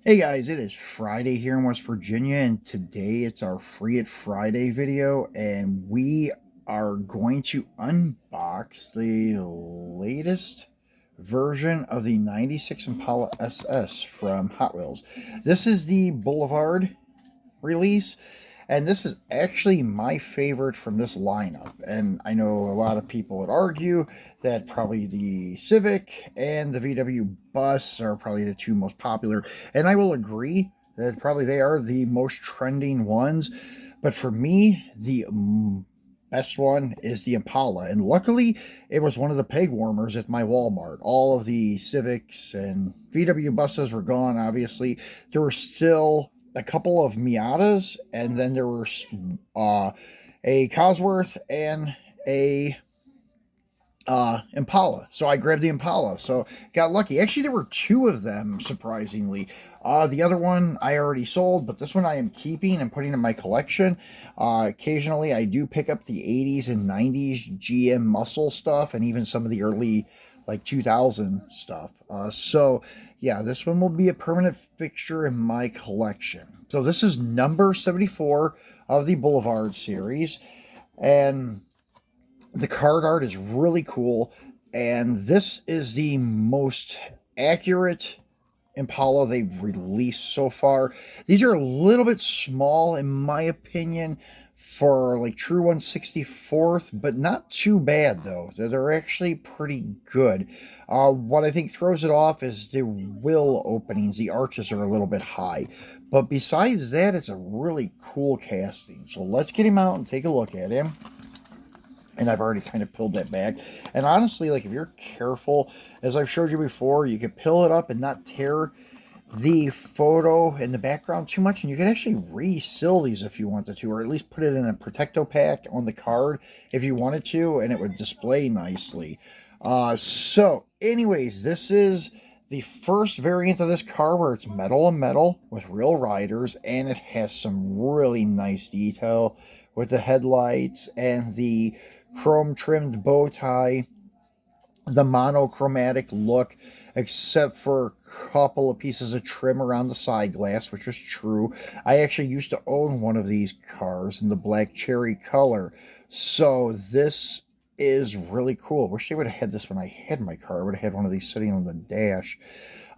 Hey guys, it is Friday here in West Virginia, and today it's our Free It Friday video, and we are going to unbox the latest version of the 96 Impala SS from Hot Wheels. This is the Boulevard release, and this is actually my favorite from this lineup. And I know a lot of people would argue that probably the Civic and the VW Bus are probably the two most popular, and I will agree that probably they are the most trending ones. But for me, the best one is the Impala, and luckily it was one of the peg warmers at my Walmart. All of the Civics and VW buses were gone, obviously. There were still a couple of Miatas, and then there were a Cosworth and a Impala. So I grabbed the Impala. So got lucky. Actually, there were two of them, surprisingly. The other one I already sold, but this one I am keeping and putting in my collection. Occasionally, I do pick up the 80s and 90s GM muscle stuff, and even some of the early like 2000 stuff. So yeah, this one will be a permanent fixture in my collection. So this is number 74 of the Boulevard series, and the card art is really cool, and this is the most accurate Impala they've released so far. These are a little bit small, in my opinion, for like true 164th, but not too bad though. They're actually pretty good. What I think throws it off is the wheel openings. The arches are a little bit high, but besides that, it's a really cool casting. So let's get him out and take a look at him. And I've already kind of peeled that back. And honestly, like if you're careful, as I've showed you before, you can peel it up and not tear the photo in the background too much. And you can actually reseal these if you wanted to, or at least put it in a Protecto pack on the card if you wanted to, and it would display nicely. So anyways, this is the first variant of this car where it's metal on metal with real riders, and it has some really nice detail with the headlights and the chrome trimmed bow tie, the monochromatic look, except for a couple of pieces of trim around the side glass, which was true. I actually used to own one of these cars in the black cherry color, so this is really cool. Wish they would have had this when I had my car. I would have had one of these sitting on the dash.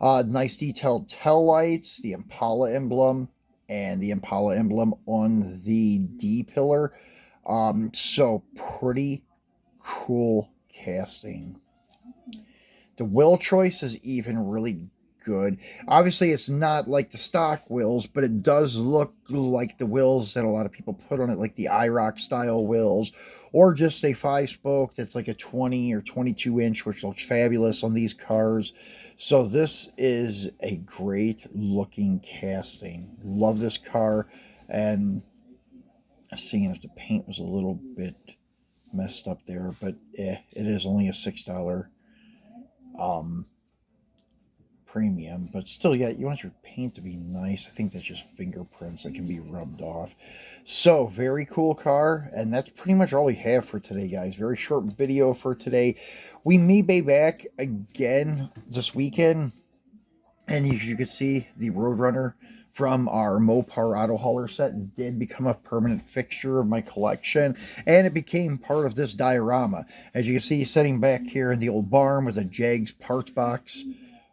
Nice detailed tail lights, the Impala emblem, and the Impala emblem on the D pillar. So pretty cool casting. The wheel choice is even really good. Obviously, it's not like the stock wheels, but it does look like the wheels that a lot of people put on it, like the IROC style wheels, or just a 5-spoke that's like a 20 or 22 inch, which looks fabulous on these cars. So this is a great looking casting. Love this car, and seeing if the paint was a little bit messed up there, but it is only a $6 um premium, but still, yeah, you want your paint to be nice. I think that's just fingerprints that can be rubbed off. So very cool car, and that's pretty much all we have for today, guys. Very short video for today. We may be back again this weekend, and as you can see, the Roadrunner from our Mopar Auto Hauler set did become a permanent fixture of my collection, and it became part of this diorama. As you can see, sitting back here in the old barn with a Jags parts box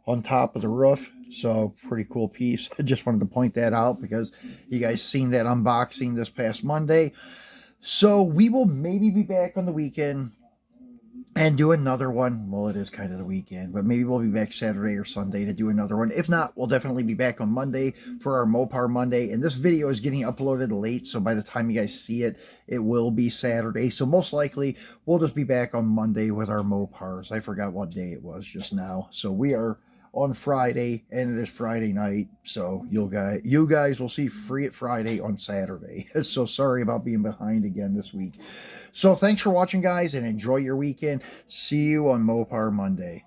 on top of the roof. So pretty cool piece. I just wanted to point that out because you guys seen that unboxing this past Monday. So we will maybe be back on the weekend and do another one. Well, it is kind of the weekend, but maybe we'll be back Saturday or Sunday to do another one. If not, we'll definitely be back on Monday for our Mopar Monday. And this video is getting uploaded late, so by the time you guys see it, it will be Saturday. So most likely, we'll just be back on Monday with our Mopars. I forgot what day it was just now. So we are on Friday, and it is Friday night, so you guys will see Free It Friday on Saturday. So sorry about being behind again this week. So thanks for watching, guys, and enjoy your weekend. See you on Mopar Monday.